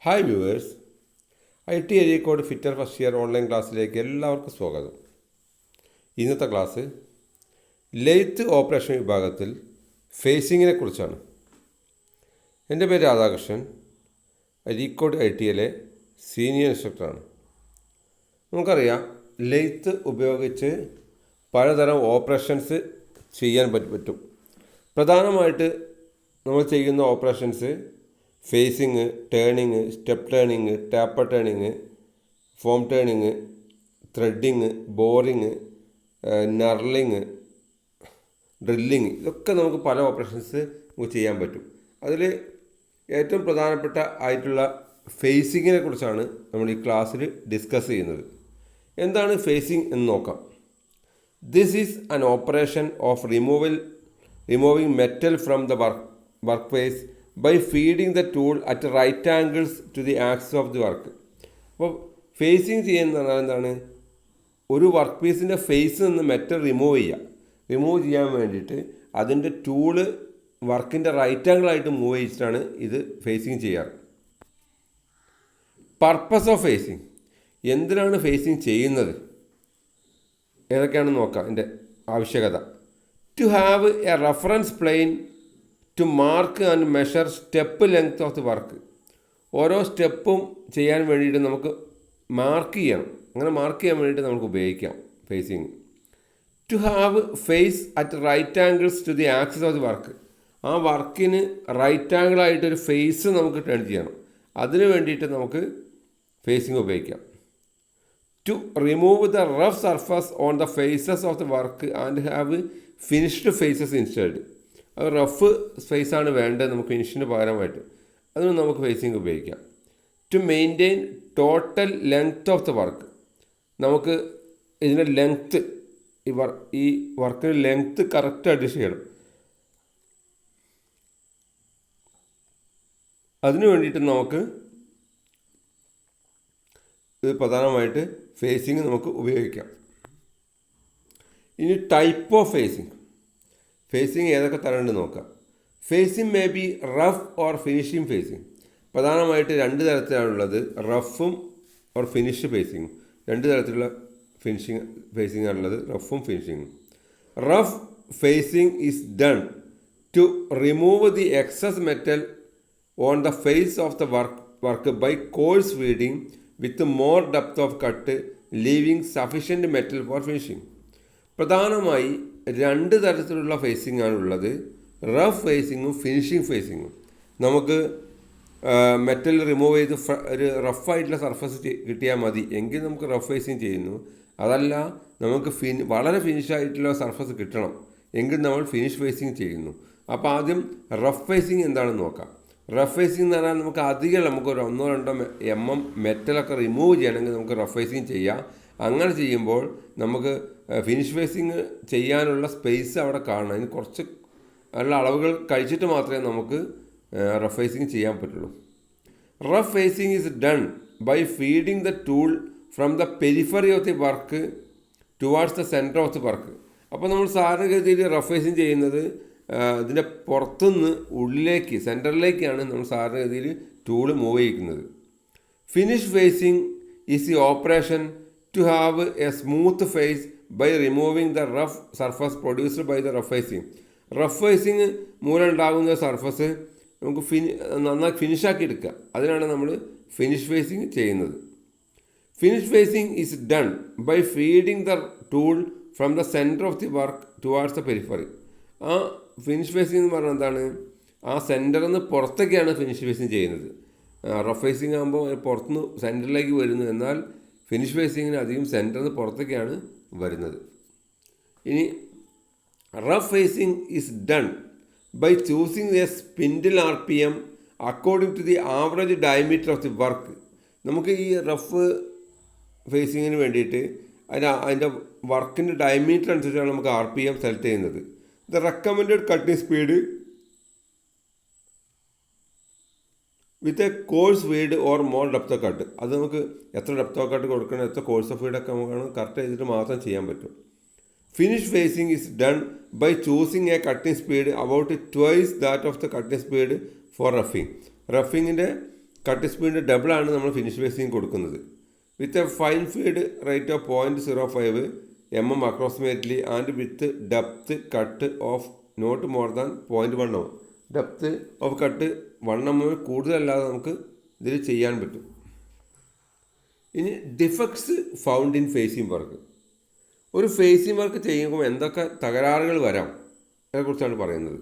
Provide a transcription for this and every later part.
Hi viewers, IT Areekode fitter first year online ക്ലാസ്സിലേക്ക് എല്ലാവർക്കും സ്വാഗതം. ഇന്നത്തെ ക്ലാസ് ലെയ്ത്ത് ഓപ്പറേഷൻ വിഭാഗത്തിൽ ഫേസിങ്ങിനെ കുറിച്ചാണ്. എൻ്റെ പേര് രാധാകൃഷ്ണൻ, അരീക്കോട് ITയിലെ സീനിയർ ഇൻസ്ട്രക്ടറാണ്. നമുക്കറിയാം, ലെയ്ത്ത് ഉപയോഗിച്ച് പലതരം ഓപ്പറേഷൻസ് ചെയ്യാൻ പറ്റും. പ്രധാനമായിട്ട് നമ്മൾ ചെയ്യുന്ന operations facing, turning, step turning, taper turning, form turning, threading, boring, knurling, drilling, ഇതൊക്കെ നമുക്ക് പല ഓപ്പറേഷൻസ് നമുക്ക് ചെയ്യാൻ പറ്റും. അതിൽ ഏറ്റവും പ്രധാനപ്പെട്ട ആയിട്ടുള്ള ഫേസിങ്ങിനെ കുറിച്ചാണ് നമ്മൾ ഈ ക്ലാസ്സിൽ ഡിസ്കസ് ചെയ്യുന്നത്. എന്താണ് ഫേസിങ് എന്ന് നോക്കാം. This is an operation of removing metal from the work piece by feeding the tool at right angles to the axis of the work. അപ്പോൾ ഫേസിങ് ചെയ്യുന്ന പറഞ്ഞാൽ എന്താണ്? ഒരു വർക്ക് പീസിൻ്റെ ഫേസിൽ നിന്ന് മെറ്റൽ റിമൂവ് ചെയ്യാൻ വേണ്ടിയിട്ട് അതിൻ്റെ ടൂള് വർക്കിൻ്റെ റൈറ്റ് ആംഗിളായിട്ട് മൂവ് ചെയ്തിട്ടാണ് ഇത് ഫേസിങ് ചെയ്യാറ്. പർപ്പസ് ഓഫ് ഫേസിങ്, എന്തിനാണ് ഫേസിങ് ചെയ്യുന്നത്, ഏതൊക്കെയാണെന്ന് നോക്കാം. ഇതിൻ്റെ ആവശ്യകത: to have a reference plane to mark and measure step length of the work. ഓരോ സ്റ്റെപ്പും ചെയ്യാൻ വേണ്ടിയിട്ട് നമുക്ക് മാർക്ക് ചെയ്യണം. അങ്ങനെ മാർക്ക് ചെയ്യാൻ വേണ്ടിയിട്ട് നമുക്ക് ഉപയോഗിക്കാം facing. To have face at right angles to the axis of the work. ആ വർക്കിന് റൈറ്റ് ആംഗിളായിട്ടൊരു ഫേസ് നമുക്ക് ടേൺ ചെയ്യണം. അതിന് വേണ്ടിയിട്ട് നമുക്ക് ഫേസിങ് ഉപയോഗിക്കാം. To remove the rough surface on the faces of the work and have finished faces instead. അത് റഫ് ഫേസാണ് വേണ്ടത് നമുക്ക് ഫിനിഷിന് പകരമായിട്ട്. അതിന് നമുക്ക് ഫേസിങ് ഉപയോഗിക്കാം. To maintain total length of the work. നമുക്ക് ഇതിൻ്റെ ലെങ്ത്ത്, ഈ വർക്കിന് ലെങ്ത്ത് കറക്റ്റ് അഡ്ജസ്റ്റ് ചെയ്യണം. അതിനു വേണ്ടിയിട്ട് നമുക്ക് ഇത് പ്രധാനമായിട്ട് ഫേസിങ് നമുക്ക് ഉപയോഗിക്കാം. ഇനി ടൈപ്പ് ഓഫ് ഫേസിങ് ഏതൊക്കെ തരമുണ്ട് നോക്കാം. Facing may be rough or finishing facing. പ്രധാനമായിട്ട് രണ്ട് തരത്തിലാണുള്ളത്, റഫും ഓർ ഫിനിഷ് ഫേസിങ്ങും. രണ്ട് തരത്തിലുള്ള ഫേസിങ് ആണുള്ളത്, റഫും ഫിനിഷിങ്ങും. Rough facing is done to remove the excess metal on the face of the work by coarse feeding with more depth of cut leaving sufficient metal for finishing. പ്രധാനമായി രണ്ട് തരത്തിലുള്ള facing ആണുള്ളത്, rough ഫേസിങ്ങും finishing ഫേസിങ്ങും. നമുക്ക് metal remove ചെയ്ത് ഒരു റഫായിട്ടുള്ള surface കിട്ടിയാൽ മതി എങ്കിൽ നമുക്ക് റഫ് ഫേസിങ് ചെയ്യുന്നു. അതല്ല, നമുക്ക് വളരെ ഫിനിഷായിട്ടുള്ള സർഫസ് കിട്ടണം എങ്കിൽ നമ്മൾ ഫിനിഷ് ഫേസിങ് ചെയ്യുന്നു. അപ്പോൾ ആദ്യം റഫ് ഫേസിങ് എന്താണെന്ന് നോക്കാം. റഫ് ഫേസിങ് എന്ന് പറഞ്ഞാൽ നമുക്ക് അധികം ഒരു 1-2 mm മെറ്റലൊക്കെ റിമൂവ് ചെയ്യണമെങ്കിൽ നമുക്ക് റഫ് ഫേസിങ് ചെയ്യാം. അങ്ങനെ ചെയ്യുമ്പോൾ നമുക്ക് ഫിനിഷ് ഫേസിങ് ചെയ്യാനുള്ള സ്പേസ് അവിടെ കാണണം. അതിന് കുറച്ച് നല്ല അളവുകൾ കഴിച്ചിട്ട് മാത്രമേ നമുക്ക് റഫ് ഫേസിങ് ചെയ്യാൻ പറ്റുള്ളൂ. Rough facing is done by feeding the tool from the periphery of the work towards the centre of the work. അപ്പോൾ നമ്മൾ സാധാരണഗതിയിൽ റഫ് ഫേസിങ് ചെയ്യുന്നത് ഇതിൻ്റെ പുറത്തുനിന്ന് ഉള്ളിലേക്ക്, സെൻറ്ററിലേക്കാണ് നമ്മൾ സാധാരണഗതിയിൽ ടൂള് മൂവ് ചെയ്യിക്കുന്നത്. Finish facing is the operation to have a smooth face by removing the rough surface produced by the rough facing. Rough facing മൂലം ഉണ്ടാകുന്ന സർഫസ് നമുക്ക് നന്നായി ഫിനിഷാക്കി എടുക്കുക. അതിനാണ് നമ്മൾ ഫിനിഷ് ഫേസിങ് ചെയ്യുന്നത്. Finish facing is done by feeding the tool from the centre of the work towards the periphery. ആ ഫിനിഷ് ഫേസിങ് എന്ന് പറഞ്ഞാൽ എന്താണ്? ആ സെൻറ്ററിൽ നിന്ന് പുറത്തേക്കാണ് ഫിനിഷ് ഫേസിങ് ചെയ്യുന്നത്. റഫ് ഫേസിങ് ആകുമ്പോൾ പുറത്തുനിന്ന് സെൻറ്ററിലേക്ക് വരുന്നു, എന്നാൽ ഫിനിഷ് ഫേസിങ്ങിന് അധികം സെൻറ്ററിൽ നിന്ന് പുറത്തേക്കാണ് വരുന്നത്. ഇനി rough facing is done by choosing a spindle RPM according to the average diameter of the work. നമുക്ക് ഈ റഫ് ഫേസിങ്ങിന് വേണ്ടിയിട്ട് അതിൻ്റെ വർക്കിൻ്റെ ഡയമീറ്റർ അനുസരിച്ചാണ് നമുക്ക് RPM സെലക്ട് ചെയ്യുന്നത്. The recommended cutting speed with a course feed or more depth of cut. അത് നമുക്ക് എത്ര ഡെപ്ത് ഓഫ് കട്ട് കൊടുക്കണം, എത്ര കോഴ്സ് ഓഫ് ഫീഡൊക്കെ നമുക്ക് കറക്റ്റ് ചെയ്തിട്ട് മാത്രം ചെയ്യാൻ പറ്റും. Finish facing is done by choosing a cutting speed about twice that of the cutting speed for റഫിങ്. റഫിങ്ങിൻ്റെ കട്ട് സ്പീഡ് ഡബിളാണ് നമ്മൾ ഫിനിഷ് ഫേസിങ് കൊടുക്കുന്നത്. With a fine feed rate of 0.05 mm approximately and with depth cut of not more than 0.1 mm. Depth of cut 1 mm കൂടുതലല്ലാതെ നമുക്ക് ഇതിൽ ചെയ്യാൻ പറ്റും. ഇനി defects found in facing work. ഒരു ഫേസിങ് വർക്ക് ചെയ്യുമ്പോൾ എന്തൊക്കെ തകരാറുകൾ വരാം അതിനെക്കുറിച്ചാണ് പറയുന്നത്.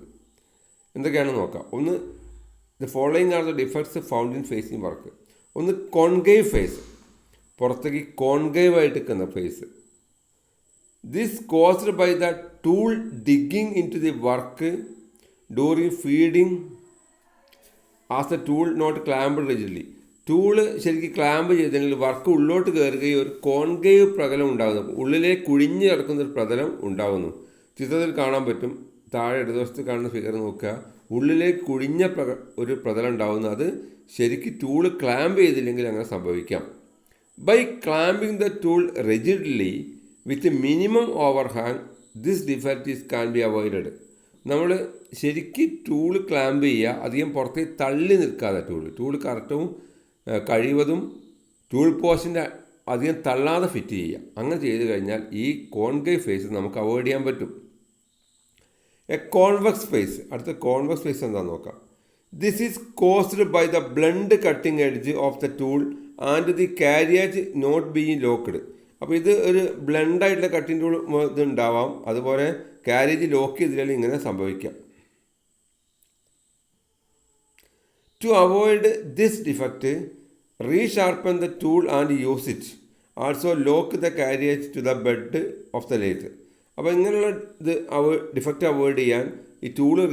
എന്തൊക്കെയാണെന്ന് നോക്കാം. ഒന്ന്, the following are the defects found in facing work. ഒന്ന്, കോൺകേവ് ഫേസ്, പുറത്തേക്ക് കോൺകേവ് ആയിട്ട് നിൽക്കുന്ന face. This caused by the tool digging in to the work during feeding as the tool not clamp rigidly. Tool ശരിക്കും clamp ചെയ്തിട്ടുണ്ടെങ്കിൽ work ഉള്ളോട്ട് കയറുകയും ഒരു concave പ്രതലം ഉണ്ടാകുന്നു. ഉള്ളിലേക്ക് കുഴിഞ്ഞ് കിടക്കുന്ന ഒരു പ്രതലം ഉണ്ടാകുന്നു. ചിത്രത്തിൽ കാണാൻ പറ്റും. താഴെ ഇടതുവശത്ത് കാണുന്ന ഫിഗർ നോക്കുക. ഉള്ളിലേക്ക് കുഴിഞ്ഞ ഒരു പ്രതലം ഉണ്ടാകുന്നു. അത് ശരിക്കും ടൂള് ക്ലാമ്പ് ചെയ്തില്ലെങ്കിൽ അങ്ങനെ സംഭവിക്കാം. By clamping the tool rigidly with minimum overhang this defect can be avoided. നമ്മൾ ശരിക്കും ടൂള് ക്ലാമ്പ് ചെയ്യുക, അധികം പുറത്തേക്ക് തള്ളി നിൽക്കാതെ ടൂള് കറക്റ്റും കഴിവതും ടൂൾ പോസ്റ്റിൻ്റെ അധികം തള്ളാതെ ഫിറ്റ് ചെയ്യുക. അങ്ങനെ ചെയ്ത് കഴിഞ്ഞാൽ ഈ കോൺകേവ് ഫേസ് നമുക്ക് അവോയ്ഡ് ചെയ്യാൻ പറ്റും. A convex face. അടുത്ത കോൺവെക്സ് ഫേസ് എന്താണെന്ന് നോക്കാം. This is caused by the blunt cutting edge of the tool and the carriage not being locked. അപ്പോൾ ഇത് ഒരു ബ്ലണ്ടായിട്ടുള്ള കട്ടിംഗ് ടൂൾ ഇത് ഉണ്ടാവാം. അതുപോലെ കാരേജ് ലോക്ക് ചെയ്തില്ലെങ്കിൽ ഇങ്ങനെ സംഭവിക്കാം. To avoid this defect resharpen the tool and use it. Also lock the carriage to the bed of the lathe. അപ്പോൾ ഇങ്ങനെയുള്ള ഇത് ഡിഫക്റ്റ് അവോയ്ഡ് ചെയ്യാൻ ഈ ടൂള്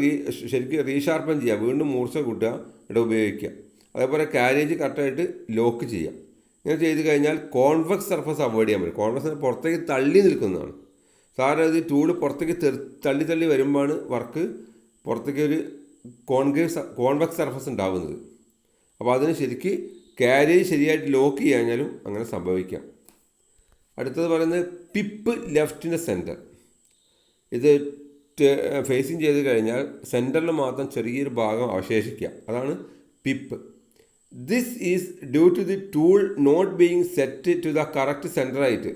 ശരിക്കും റീഷാർപ്പൻ ചെയ്യുക, വീണ്ടും മൂർച്ച കൂട്ടുക, ഇവിടെ ഉപയോഗിക്കുക. അതേപോലെ കാരേജ് കറക്റ്റായിട്ട് ലോക്ക് ചെയ്യുക. ഇങ്ങനെ ചെയ്ത് കഴിഞ്ഞാൽ കോൺവെക്സ് സർഫസ് അവോയ്ഡ് ചെയ്യാൻ പറ്റും. കോൺവെക്സ് പുറത്തേക്ക് തള്ളി നിൽക്കുന്നതാണ്. സാധാരണ ഇത് ടൂള് പുറത്തേക്ക് തള്ളി വരുമ്പോഴാണ് വർക്ക് പുറത്തേക്ക് ഒരു കോൺവെക്സ് സർഫസ് ഉണ്ടാകുന്നത്. അപ്പോൾ അതിന് ശരിക്ക് കാരേജ് ശരിയായിട്ട് ലോക്ക് ചെയ്യാഞ്ഞാലും അങ്ങനെ സംഭവിക്കാം. അടുത്തത് പറയുന്നത് പിപ്പ് ലെഫ്റ്റിൻ്റെ സെൻറ്റർ. ഇത് ഫേസിങ് ചെയ്ത് കഴിഞ്ഞാൽ സെൻറ്ററിൽ മാത്രം ചെറിയൊരു ഭാഗം അവശേഷിക്കുക, അതാണ് pip. This is due to the tool not being set to the correct സെൻറ്ററായിട്ട്.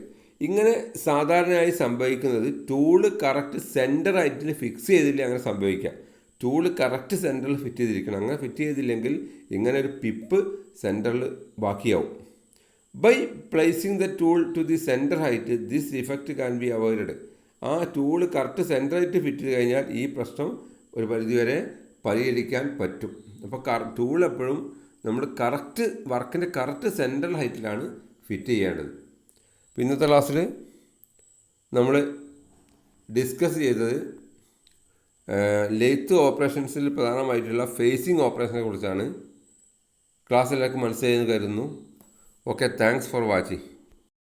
ഇങ്ങനെ സാധാരണയായി സംഭവിക്കുന്നത് ടൂള് കറക്റ്റ് സെൻറ്ററായിട്ട് ഫിക്സ് ചെയ്തില്ലേ അങ്ങനെ സംഭവിക്കാം. ടൂള് കറക്റ്റ് സെൻറ്ററിൽ ഫിറ്റ് ചെയ്തിരിക്കണം. അങ്ങനെ ഫിറ്റ് ചെയ്തില്ലെങ്കിൽ ഇങ്ങനെ ഒരു പിപ്പ് സെൻറ്ററിൽ ബാക്കിയാവും. By placing the tool to the centre height this effect can be avoided. ആ ടൂള് കറക്റ്റ് സെൻറ്ററായിട്ട് ഫിറ്റ് ചെയ്ത് കഴിഞ്ഞാൽ ഈ പ്രശ്നം ഒരു പരിധിവരെ പരിഹരിക്കാൻ പറ്റും. അപ്പോൾ ടൂൾ എപ്പോഴും നമ്മൾ കറക്റ്റ് വർക്കിൻ്റെ കറക്റ്റ് സെൻട്രൽ ഹൈറ്റിലാണ് ഫിറ്റ് ചെയ്യേണ്ടത്. അപ്പോൾ ഇന്നത്തെ ക്ലാസ്സിൽ നമ്മൾ ഡിസ്കസ് ചെയ്തത് ലെയ്ത്ത് ഓപ്പറേഷൻസിൽ പ്രധാനമായിട്ടുള്ള ഫേസിങ് ഓപ്പറേഷനെ കുറിച്ചാണ്. ക്ലാസ് എല്ലാവർക്കും മനസ്സിലായെന്ന് കരുതുന്നു. Okay, thanks for watching.